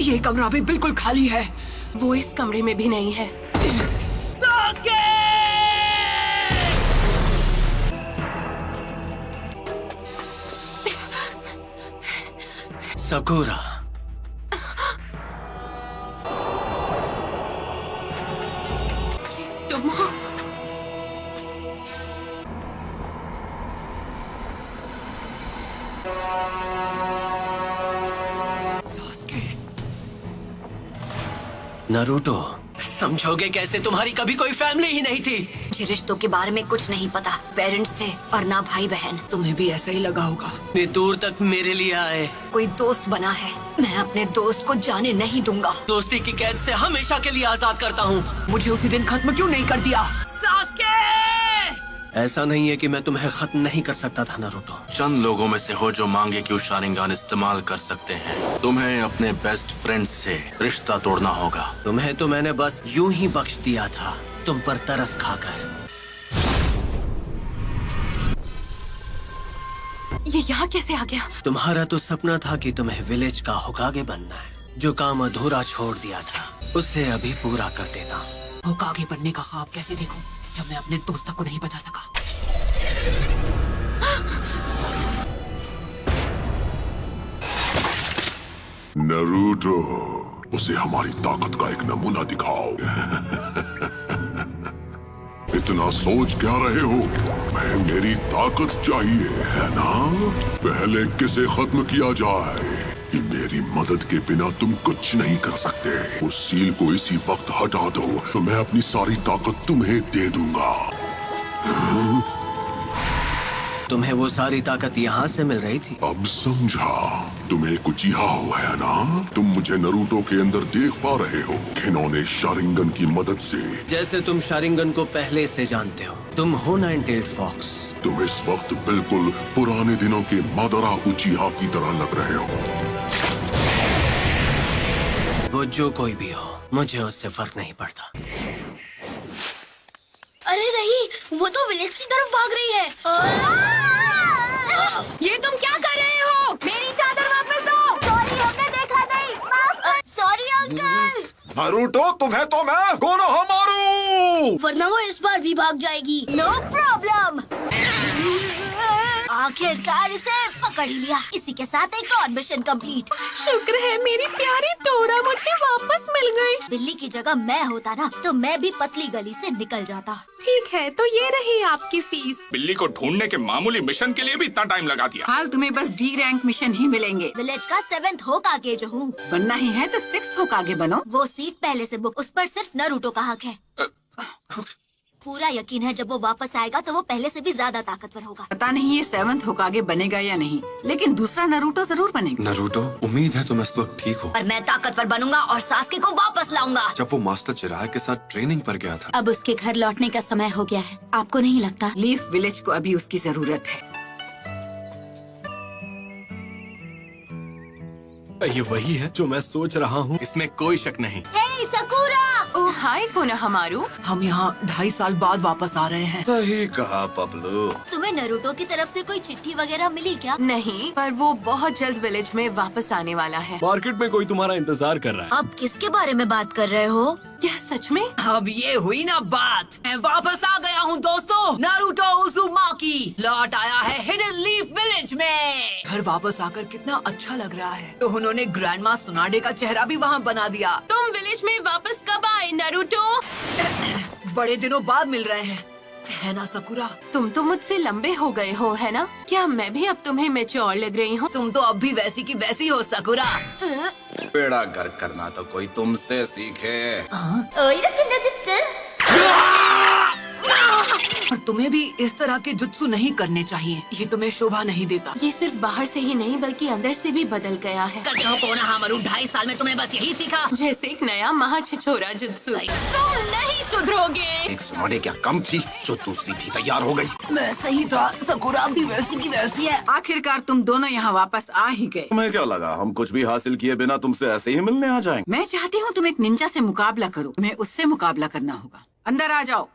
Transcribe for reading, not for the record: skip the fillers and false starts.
ये कमरा भी बिल्कुल खाली है। वो इस कमरे में भी नहीं है। सकुरा, तुम हो? नारुतो, समझोगे कैसे? तुम्हारी कभी कोई फैमिली ही नहीं थी। मुझे रिश्तों के बारे में कुछ नहीं पता। पेरेंट्स थे और ना भाई बहन। तुम्हें भी ऐसा ही लगा होगा। इतनी दूर तक मेरे लिए आए। कोई दोस्त बना है, मैं अपने दोस्त को जाने नहीं दूंगा। दोस्ती की कैद से हमेशा के लिए आजाद करता हूँ। मुझे उसी दिन खत्म क्यों नहीं कर दिया? ऐसा नहीं है कि मैं तुम्हें खत्म नहीं कर सकता था नारुतो। चंद लोगों में से हो जो मांगे कि शारिंगान इस्तेमाल कर सकते हैं। तुम्हें अपने बेस्ट फ्रेंड से रिश्ता तोड़ना होगा। तुम्हें तो मैंने बस यूं ही बख्श दिया था, तुम पर तरस खाकर। ये यहाँ कैसे आ गया? तुम्हारा तो सपना था कि तुम्हें विलेज का होकागे बनना है। जो काम अधूरा छोड़ दिया था उसे अभी पूरा कर देता हूँ। होकागे बनने का ख्वाब कैसे देखूं जब मैं अपने दोस्त को नहीं बचा सका? नारुतो, उसे हमारी ताकत का एक नमूना दिखाओ। इतना सोच क्या रहे हो? मैं मेरी ताकत चाहिए है ना? पहले किसे खत्म किया जाए? कि मेरी मदद के बिना तुम कुछ नहीं कर सकते। उस सील को इसी वक्त हटा दो तो मैं अपनी सारी ताकत तुम्हें दे दूंगा। तुम्हें वो सारी ताकत यहाँ से मिल रही थी? अब समझा। तुम एक उचिहा हो है ना? तुम मुझे नारुतो के अंदर देख पा रहे हो। इन्होंने शारिंगन की मदद से। जैसे तुम शारिंगन को पहले से जानते हो। तुम हो नाइन-टेल्ड फॉक्स। तुम इस वक्त बिल्कुल पुराने दिनों के मादरा उचिहा की तरह लग रहे हो। वो जो कोई भी हो, मुझे उससे फर्क नहीं पड़ता। अरे नहीं, वो तो विलेज की तरफ भाग रही है। ये तुम क्या कर रहे हो? मेरी चादर वापस दो। सॉरी, हमने देखा नहीं। Sorry uncle. नारुतो, तुम्हें तो मैं कोनोहा मारू। वरना वो इस बार भी भाग जाएगी। No problem. आखिरकार इसे पकड़ ही लिया। इसी के साथ एक और मिशन कंप्लीट। शुक्र है मेरी प्यारी डोरा मुझे वापस मिल गई। बिल्ली की जगह मैं होता ना तो मैं भी पतली गली से निकल जाता। ठीक है, तो ये रही आपकी फीस। बिल्ली को ढूंढने के मामूली मिशन के लिए भी इतना टाइम लगा दिया। हाल तुम्हें बस डी रैंक मिशन ही मिलेंगे। विलेज का 7th होकागे जो हूँ। बनना ही है तो 6th होकागे बनो। वो सीट पहले से बुक, उस पर सिर्फ नारुतो का हक है। पूरा यकीन है जब वो वापस आएगा तो वो पहले से भी ज्यादा ताकतवर होगा। पता नहीं ये 7th होकागे बनेगा या नहीं, लेकिन दूसरा नारुतो जरूर बनेगा। नारुतो, उम्मीद है तुम इस वक्त ठीक हो। और मैं ताकतवर बनूंगा और सास्के को वापस लाऊंगा। जब वो मास्टर चिराग के साथ ट्रेनिंग पर गया था। अब उसके घर लौटने का समय हो गया है। आपको नहीं लगता? लीफ विलेज को अभी उसकी जरूरत है। ये वही है जो मैं सोच रहा हूँ, इसमें कोई शक नहीं। हे सकुरा! ओह हाय कोनोहामारू। हम यहाँ 2.5 साल बाद वापस आ रहे हैं। सही कहा पपलू। तुम्हें नारुतो की तरफ से कोई चिट्ठी वगैरह मिली क्या? नहीं, पर वो बहुत जल्द विलेज में वापस आने वाला है। मार्केट में कोई तुम्हारा इंतजार कर रहा है। आप किसके बारे में बात कर रहे हो? क्या सच में? अब ये हुई ना बात। मैं वापस आ गया हूँ दोस्तों। नारुतो उज़ुमाकी लौट आया है हिडन लीफ विलेज में। घर वापस आकर कितना अच्छा लग रहा है। तो उन्होंने ग्रैंडमा सुनाडे का चेहरा भी वहाँ बना दिया। तुम विलेज में वापस कब आए नारुतो? बड़े दिनों बाद मिल रहे हैं, है ना सकुरा? तुम तो मुझसे लंबे हो गए हो, है ना? क्या मैं भी अब तुम्हें मैच्योर लग रही हूँ? तुम तो अब भी वैसी की वैसी हो सकुरा। बेड़ा घर करना तो कोई तुमसे सीखे। और तुम्हें भी इस तरह के जुत्सु नहीं करने चाहिए। ये तुम्हें शोभा नहीं देता। ये सिर्फ बाहर से ही नहीं बल्कि अंदर से भी बदल गया है। करते हो कोनोहामारू, 2.5 साल में तुमने बस यही सीखा। जैसे एक नया महाछिछोरा जुत्सु। तुम नहीं सुधरोगे। एक सुनाडे क्या कम थी जो दूसरी भी तैयार हो गई। मैं सही था, सकुरा भी वैसी की वैसी है। आखिरकार तुम दोनों यहाँ वापस आ ही गए। तुम्हें क्या लगा हम कुछ भी हासिल किए बिना तुमसे ऐसे ही मिलने आ जाएंगे? मैं चाहती हूँ तुम एक निंजा से मुकाबला करो। तुम्हें उससे मुकाबला करना होगा। अंदर आ जाओ।